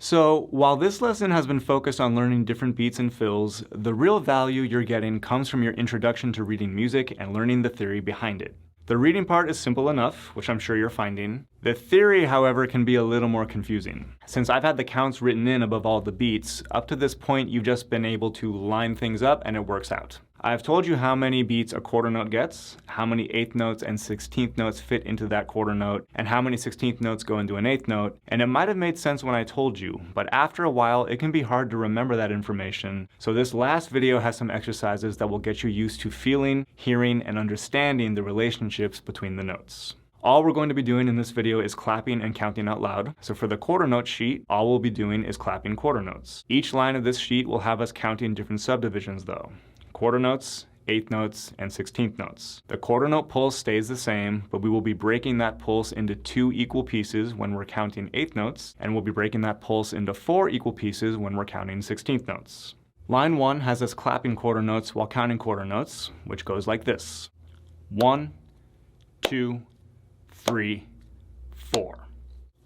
So while this lesson has been focused on learning different beats and fills, the real value you're getting comes from your introduction to reading music and learning the theory behind it. The reading part is simple enough, which I'm sure you're finding. The theory, however, can be a little more confusing. Since I've had the counts written in above all the beats, up to this point you've just been able to line things up and it works out. I've told you how many beats a quarter note gets, how many eighth notes and 16th notes fit into that quarter note, and how many 16th notes go into an eighth note, and it might have made sense when I told you, but after a while it can be hard to remember that information, so this last video has some exercises that will get you used to feeling, hearing, and understanding the relationships between the notes. All we're going to be doing in this video is clapping and counting out loud. So for the quarter note sheet, all we'll be doing is clapping quarter notes. Each line of this sheet will have us counting different subdivisions though. Quarter notes, eighth notes, and 16th notes. The quarter note pulse stays the same, but we will be breaking that pulse into 2 equal pieces when we're counting eighth notes, and we'll be breaking that pulse into 4 equal pieces when we're counting 16th notes. Line 1 has us clapping quarter notes while counting quarter notes, which goes like this. 1, 2, 3, 4.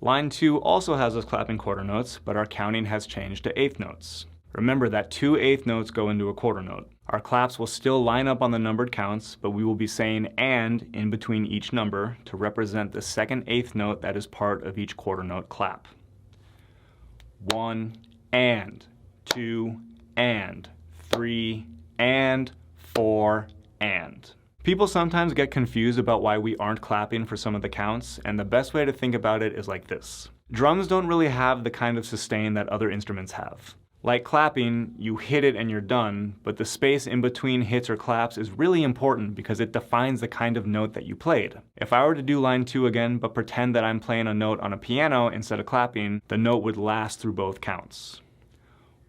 Line 2 also has us clapping quarter notes, but our counting has changed to eighth notes. Remember that 2 eighth notes go into a quarter note. Our claps will still line up on the numbered counts, but we will be saying "and" in between each number to represent the second eighth note that is part of each quarter note clap. 1 and, 2 and, 3 and, 4 and. People sometimes get confused about why we aren't clapping for some of the counts, and the best way to think about it is like this. Drums don't really have the kind of sustain that other instruments have. Like clapping, you hit it and you're done, but the space in between hits or claps is really important because it defines the kind of note that you played. If I were to do line 2 again, but pretend that I'm playing a note on a piano instead of clapping, the note would last through both counts.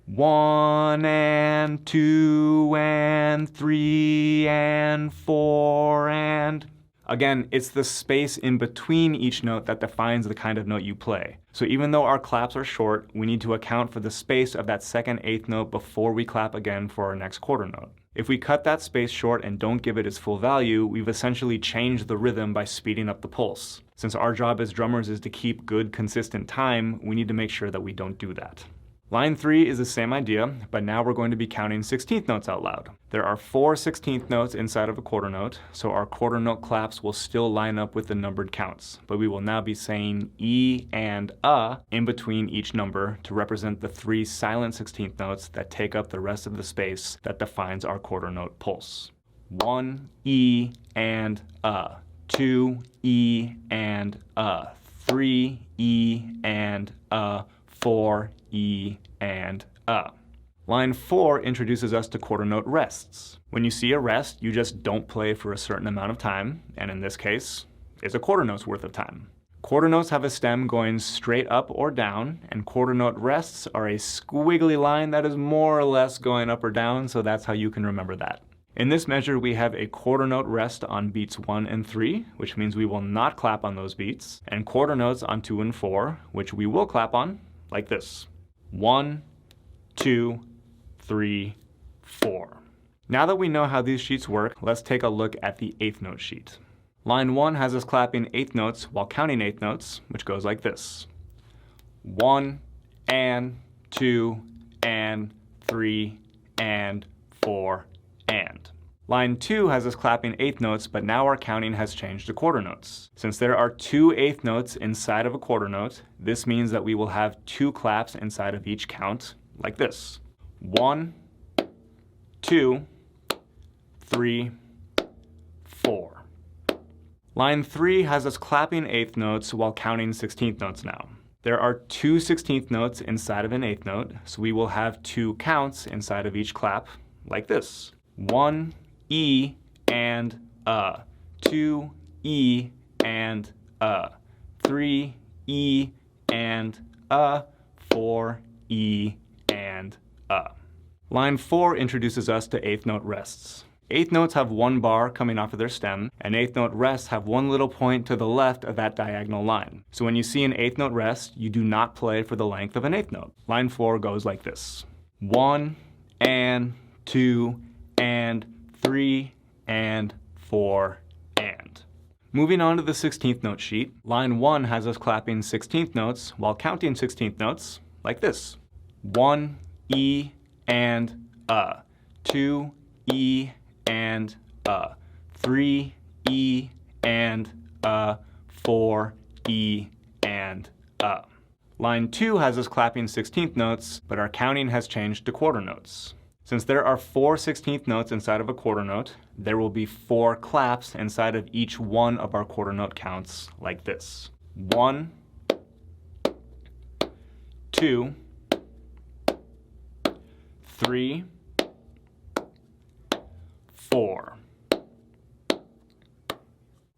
1 and 2 and 3 and 4 and... Again, it's the space in between each note that defines the kind of note you play. So even though our claps are short, we need to account for the space of that second eighth note before we clap again for our next quarter note. If we cut that space short and don't give it its full value, we've essentially changed the rhythm by speeding up the pulse. Since our job as drummers is to keep good, consistent time, we need to make sure that we don't do that. Line 3 is the same idea, but now we're going to be counting 16th notes out loud. There are 4 16th notes inside of a quarter note, so our quarter note claps will still line up with the numbered counts, but we will now be saying E and in between each number to represent the 3 silent 16th notes that take up the rest of the space that defines our quarter note pulse. 1 E and 2 E and 3 E and 4 E and Line 4 introduces us to quarter note rests. When you see a rest, you just don't play for a certain amount of time, and in this case, it's a quarter note's worth of time. Quarter notes have a stem going straight up or down, and quarter note rests are a squiggly line that is more or less going up or down, so that's how you can remember that. In this measure, we have a quarter note rest on beats 1 and 3, which means we will not clap on those beats, and quarter notes on 2 and 4, which we will clap on, like this. 1, 2, 3, 4. Now that we know how these sheets work, let's take a look at the eighth note sheet. Line 1 has us clapping eighth notes while counting eighth notes, which goes like this. 1 and 2 and 3 and 4 and. Line 2 has us clapping eighth notes, but now our counting has changed to quarter notes. Since there are 2 eighth notes inside of a quarter note, this means that we will have 2 claps inside of each count, like this. 1, 2, 3, 4. Line 3 has us clapping eighth notes while counting 16th notes now. There are 2 16th notes inside of an eighth note, so we will have 2 counts inside of each clap, like this. 1 E and 2 E and 3 E and 4 E and Line 4 introduces us to eighth note rests. Eighth notes have 1 bar coming off of their stem, and eighth note rests have 1 little point to the left of that diagonal line. So when you see an eighth note rest, you do not play for the length of an eighth note. Line 4 goes like this. 1 and 2 and 3 and 4 and. Moving on to the 16th note sheet, line 1 has us clapping 16th notes while counting 16th notes, like this. 1 E and a. 2 E and a. 3 E and a. 4 E and a. Line 2 has us clapping 16th notes, but our counting has changed to quarter notes. Since there are 4 16th notes inside of a quarter note, there will be 4 claps inside of each one of our quarter note counts, like this. 1, 2, 3, 4.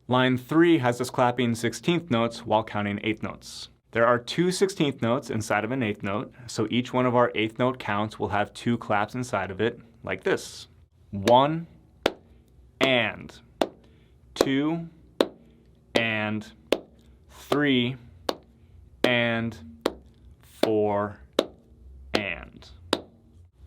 Line 3 has us clapping 16th notes while counting 8th notes. There are 2 16th notes inside of an 8th note, so each one of our 8th note counts will have 2 claps inside of it, like this. 1 and, 2 and, 3 and, 4 and.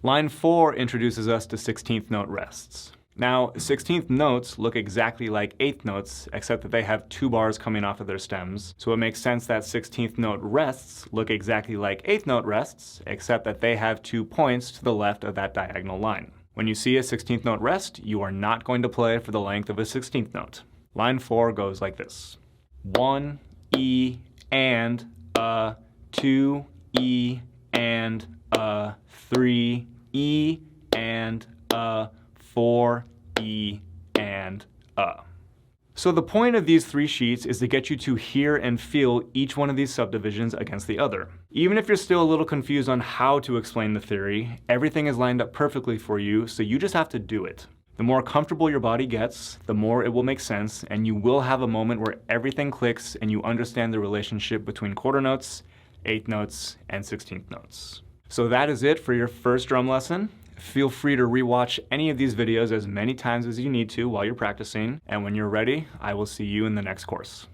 Line 4 introduces us to 16th note rests. Now, 16th notes look exactly like 8th notes, except that they have 2 bars coming off of their stems, so it makes sense that 16th note rests look exactly like 8th note rests, except that they have 2 points to the left of that diagonal line. When you see a 16th note rest, you are not going to play for the length of a 16th note. Line 4 goes like this. 1 E and a, 2 E and a, 3 E and a, 4 E and a. So the point of these 3 sheets is to get you to hear and feel each one of these subdivisions against the other. Even if you're still a little confused on how to explain the theory, everything is lined up perfectly for you, so you just have to do it. The more comfortable your body gets, the more it will make sense, and you will have a moment where everything clicks and you understand the relationship between quarter notes, 8th notes, and 16th notes. So that is it for your first drum lesson. Feel free to rewatch any of these videos as many times as you need to while you're practicing, and when you're ready, I will see you in the next course.